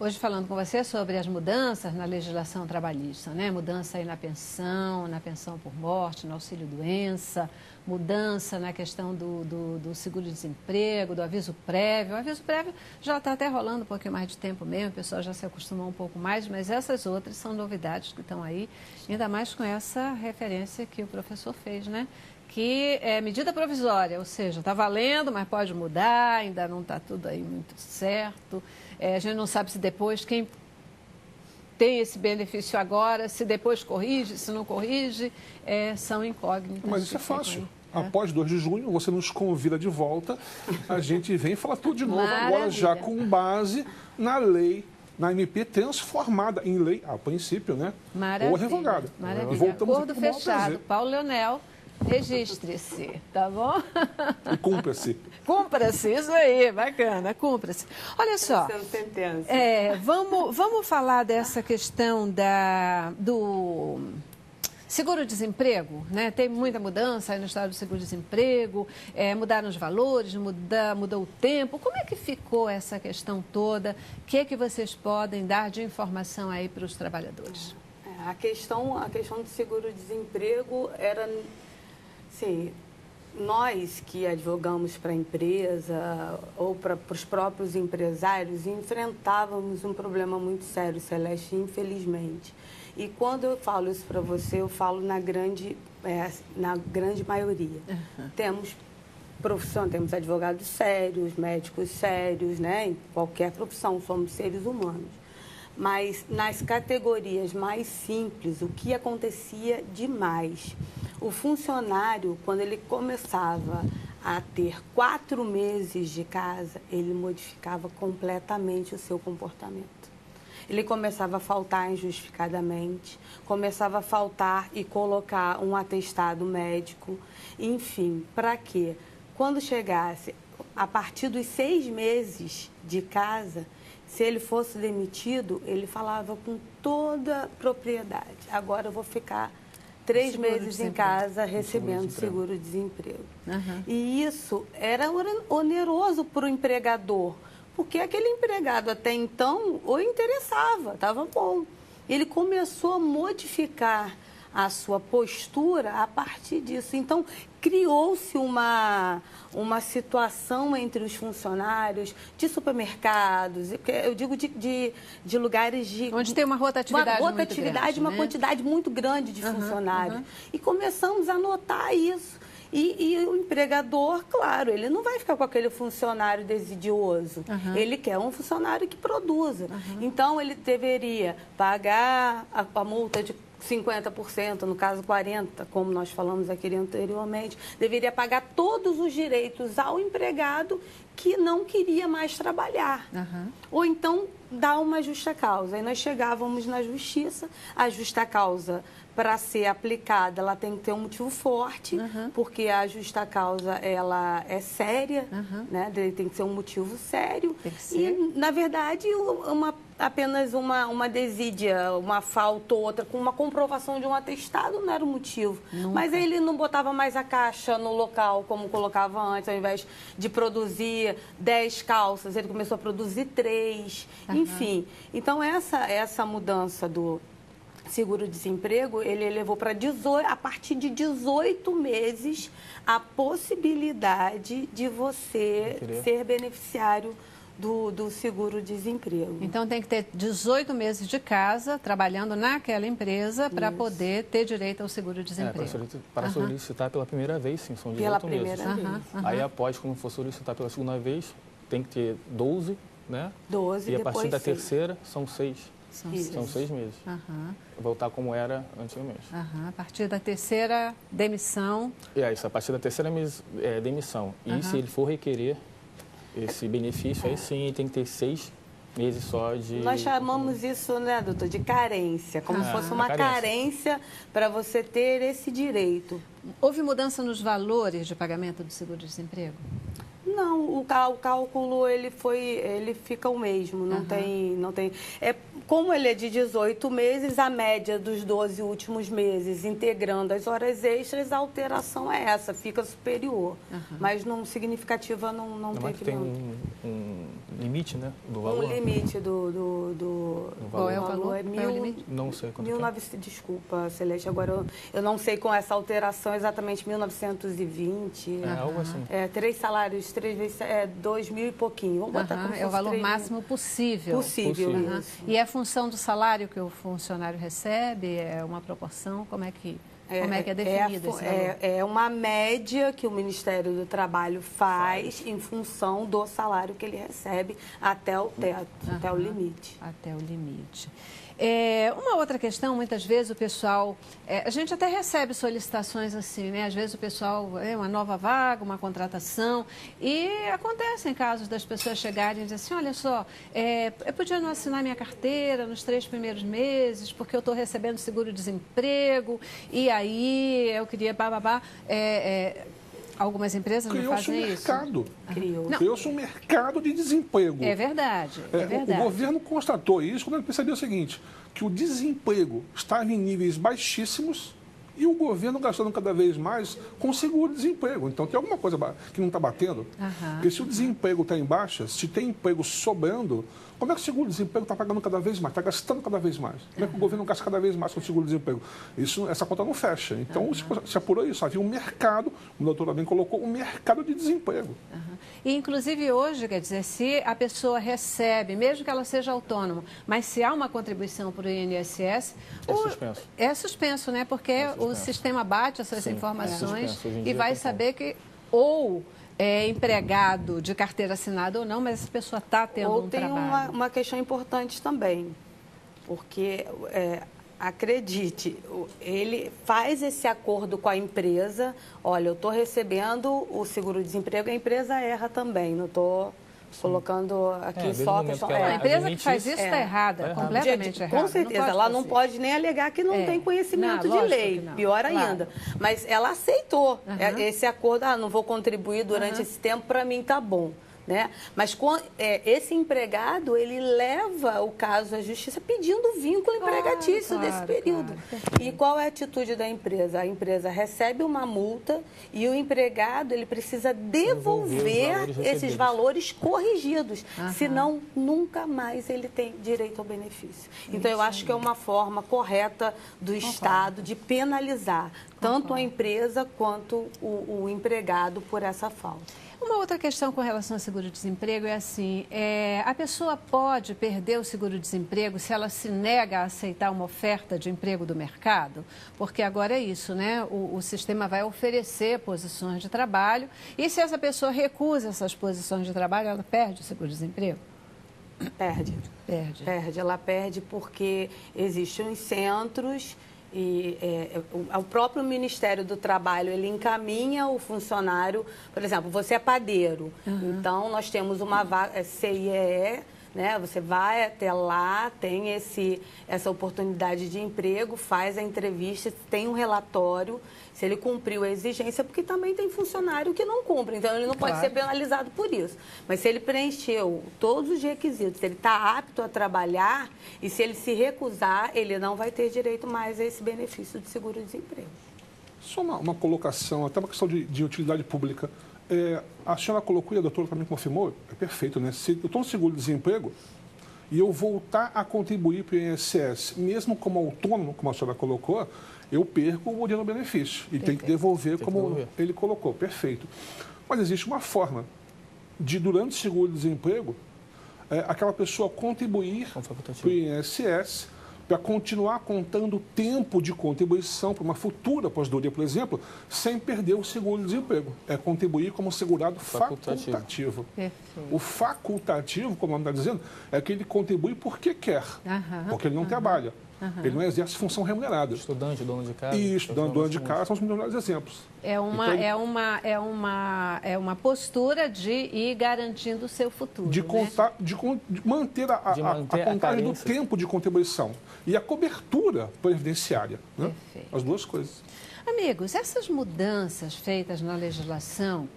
hoje falando com você sobre as mudanças na legislação trabalhista, né? Mudança aí na pensão por morte, no auxílio-doença, mudança na questão do seguro-desemprego, do aviso prévio. O aviso prévio já está até rolando um pouquinho mais de tempo mesmo, o pessoal já se acostumou um pouco mais, mas essas outras são novidades que estão aí, ainda mais com essa referência que o professor fez, né? Que é medida provisória, ou seja, está valendo, mas pode mudar, ainda não está tudo aí muito certo. A gente não sabe se depois quem tem esse benefício agora, se depois corrige, se não corrige, são incógnitas. Mas isso é fácil. Após 2 de junho, você nos convida de volta, a gente vem falar tudo de novo, agora já com base na lei, na MP transformada em lei, a princípio, né? Maravilha. Ou revogada. Maravilha. E voltamos Acordo fechado. Paulo Leonel, registre-se, tá bom? E cumpra-se. Cumpra-se, isso aí, bacana, cumpra-se. Olha só, vamos falar dessa questão do seguro-desemprego, né? Tem muita mudança aí no estado do seguro-desemprego, mudaram os valores, mudou o tempo. Como é que ficou essa questão toda? O que é que vocês podem dar de informação aí para os trabalhadores? A questão do seguro-desemprego era, sim, nós que advogamos para a empresa ou para os próprios empresários enfrentávamos um problema muito sério, Celeste, infelizmente. E quando eu falo isso para você, eu falo na grande maioria. Uhum. Temos profissão, temos advogados sérios, médicos sérios, né? Em qualquer profissão, somos seres humanos. Mas nas categorias mais simples, o que acontecia demais? O funcionário, quando ele começava a ter 4 meses de casa, ele modificava completamente o seu comportamento. Ele começava a faltar injustificadamente, começava a faltar e colocar um atestado médico, enfim, para quê? Quando chegasse, a partir dos 6 meses de casa, se ele fosse demitido, ele falava com toda propriedade. Agora eu vou ficar 3 meses em casa recebendo seguro-desemprego. Uhum. E isso era oneroso para o empregador, porque aquele empregado até então o interessava, estava bom. Ele começou a modificar a sua postura a partir disso. Então, criou-se uma situação entre os funcionários de supermercados, eu digo de lugares de... Onde tem uma rotatividade muito grande, uma né? Quantidade muito grande de funcionários. E começamos a notar isso. E o empregador, claro, ele não vai ficar com aquele funcionário desidioso. Ele quer um funcionário que produza. Então, ele deveria pagar a multa de 50%, no caso 40%, como nós falamos aqui anteriormente, deveria pagar todos os direitos ao empregado que não queria mais trabalhar. Ou então, dar uma justa causa. Aí nós chegávamos na justiça, a justa causa, para ser aplicada, ela tem que ter um motivo forte, porque a justa causa, ela é séria, né? Tem que ser um motivo sério. E, na verdade, apenas uma desídia, uma falta ou outra, com uma comprovação de um atestado, não era o motivo. Mas ele não botava mais a caixa no local, como colocava antes, ao invés de produzir 10 calças, ele começou a produzir 3, enfim. Então, essa mudança do seguro-desemprego, ele levou para a partir de 18 meses a possibilidade de você ser beneficiário do seguro-desemprego. Então, tem que ter 18 meses de casa, trabalhando naquela empresa, para poder ter direito ao seguro-desemprego. Para solicitar pela primeira vez, sim, são 18 meses. Aí, após, quando for solicitar pela segunda vez, tem que ter 12, né? 12, e a partir da terceira, são 6. São 6 meses. Voltar como era antigamente. A partir da terceira demissão. Isso, a partir da terceira demissão. E se ele for requerer esse benefício, aí sim ele tem que ter 6 meses só de... Nós chamamos isso, né, doutor, de carência, como se fosse uma carência para você ter esse direito. Houve mudança nos valores de pagamento do seguro-desemprego? Não, o cálculo ele fica o mesmo, não tem. como ele é de 18 meses, a média dos 12 últimos meses, integrando as horas extras, a alteração é essa, fica superior. Mas não significativa não teve tem um limite, né, do valor? Um limite do Qual é o valor? É mil, não sei quanto 1900, desculpa, Celeste, agora eu não sei com essa alteração exatamente 1920. Algo assim. 3 salários, 3 vezes, 2 mil e pouquinho. Vamos botar como é o valor máximo possível. Possível. E é função do salário que o funcionário recebe? É uma proporção? Como é que é definido esse valor? É uma média que o Ministério do Trabalho faz em função do salário que ele recebe até o teto, até o limite. Até o limite. Uma outra questão, muitas vezes o pessoal, a gente até recebe solicitações assim, né? Às vezes o pessoal, uma nova vaga, uma contratação, e acontecem casos das pessoas chegarem e dizer assim, olha só, eu podia não assinar minha carteira nos 3 primeiros meses, porque eu estou recebendo seguro-desemprego, e aí eu queria algumas empresas não fazem isso. Criou-se um mercado de desemprego. É verdade, é verdade. O governo constatou isso quando ele percebeu o seguinte, que o desemprego estava em níveis baixíssimos e o governo gastando cada vez mais com seguro-desemprego. Então tem alguma coisa que não está batendo. Porque se o desemprego está em baixa, se tem emprego sobrando, como é que o seguro-desemprego está pagando cada vez mais, está gastando cada vez mais? Como é que o governo gasta cada vez mais com o seguro-desemprego? Essa conta não fecha. Então, se apurou isso, havia um mercado, como a doutora bem colocou, um mercado de desemprego. E, inclusive, hoje, quer dizer, se a pessoa recebe, mesmo que ela seja autônoma, mas se há uma contribuição para o INSS... É suspenso, né? Porque o sistema bate essas informações e vai saber que ou é empregado de carteira assinada ou não, mas essa pessoa está tendo um trabalho. Ou tem uma questão importante também, porque, acredite, ele faz esse acordo com a empresa, olha, eu estou recebendo o seguro-desemprego, a empresa erra também, não estou colocando aqui só a questão. A empresa que faz isso está errada, completamente errada. Com certeza, ela não pode nem alegar que não tem conhecimento de lei, pior ainda. Mas ela aceitou esse acordo, não vou contribuir durante esse tempo, para mim está bom. Né? Mas esse empregado, ele leva o caso à justiça pedindo vínculo empregatício desse período. E qual é a atitude da empresa? A empresa recebe uma multa e o empregado, ele precisa devolver esses valores corrigidos. Senão, nunca mais ele tem direito ao benefício. Então, eu acho que é uma forma correta do Estado de penalizar tanto a empresa quanto o empregado por essa falta. Uma outra questão com relação ao seguro-desemprego é assim, a pessoa pode perder o seguro-desemprego se ela se nega a aceitar uma oferta de emprego do mercado? Porque agora é isso, né? O sistema vai oferecer posições de trabalho e se essa pessoa recusa essas posições de trabalho, ela perde o seguro-desemprego? Perde. Ela perde porque existem os centros... E o próprio Ministério do Trabalho, ele encaminha o funcionário, por exemplo, você é padeiro, então nós temos uma vaga, CIEE, né? Você vai até lá, tem essa oportunidade de emprego, faz a entrevista, tem um relatório, se ele cumpriu a exigência, porque também tem funcionário que não cumpre, então ele não pode ser penalizado por isso. Mas se ele preencheu todos os requisitos, se ele está apto a trabalhar e se ele se recusar, ele não vai ter direito mais a esse benefício de seguro-desemprego. Só uma colocação, até uma questão de utilidade pública. A senhora colocou e a doutora também confirmou, é perfeito, né? Se eu estou no seguro-desemprego e eu voltar a contribuir para o INSS, mesmo como autônomo, como a senhora colocou, eu perco o modelo benefício e tem que devolver como ele colocou, perfeito. Mas existe uma forma de, durante o seguro-desemprego, aquela pessoa contribuir para o INSS para continuar contando o tempo de contribuição para uma futura aposentadoria, por exemplo, sem perder o seguro-desemprego. É contribuir como segurado facultativo. O facultativo, como o nome está dizendo, é que ele contribui porque quer, porque ele não trabalha. Ele não exerce função remunerada. Estudante, dono de casa. Isso, dono de casa são os melhores exemplos. É uma postura de ir garantindo o seu futuro. De manter a contagem do tempo de contribuição e a cobertura previdenciária. Né? As duas coisas. Amigos, essas mudanças feitas na legislação,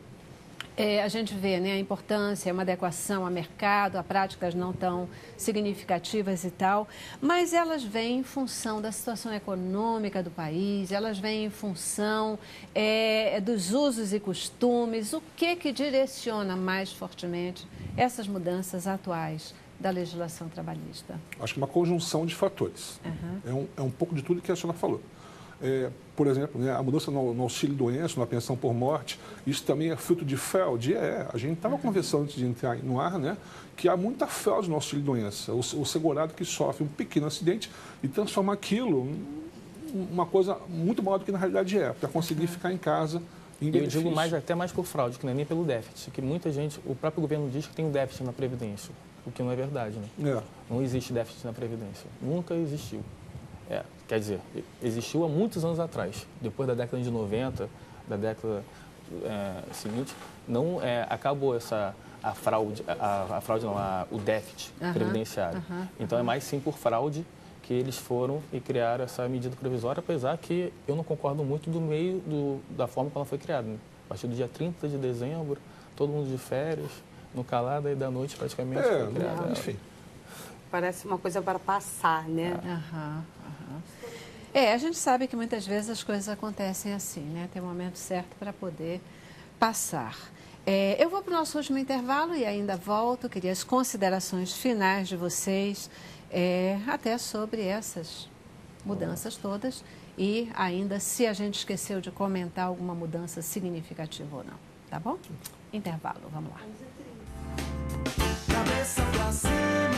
A gente vê, né, a importância, uma adequação ao mercado, a práticas não tão significativas e tal, mas elas vêm em função da situação econômica do país, elas vêm em função dos usos e costumes. O que direciona mais fortemente essas mudanças atuais da legislação trabalhista? Acho que uma conjunção de fatores. Uhum. É um pouco de tudo que a senhora falou. Por exemplo, né, a mudança no auxílio-doença, na pensão por morte, isso também é fruto de fraude? A gente estava conversando antes de entrar no ar, né, que há muita fraude no auxílio-doença. O segurado que sofre um pequeno acidente e transforma aquilo em uma coisa muito maior do que na realidade para conseguir ficar em casa em benefício. Eu digo até mais por fraude, que não é nem pelo déficit, que muita gente, o próprio governo diz que tem um déficit na Previdência, o que não é verdade, né? Não existe déficit na Previdência, nunca existiu. Quer dizer, existiu há muitos anos atrás, depois da década de 90, da década seguinte, não acabou a fraude, o déficit previdenciário. Então é mais sim por fraude que eles foram e criaram essa medida provisória, apesar que eu não concordo muito da forma como ela foi criada. Né? A partir do dia 30 de dezembro, todo mundo de férias, no calado aí da noite praticamente foi criada. Enfim. Parece uma coisa para passar, né? A gente sabe que muitas vezes as coisas acontecem assim, né? Tem um momento certo para poder passar. Eu vou para o nosso último intervalo e ainda volto. Queria as considerações finais de vocês, até sobre essas mudanças todas e ainda se a gente esqueceu de comentar alguma mudança significativa ou não. Tá bom? Intervalo, vamos lá. Cabeça pra cima.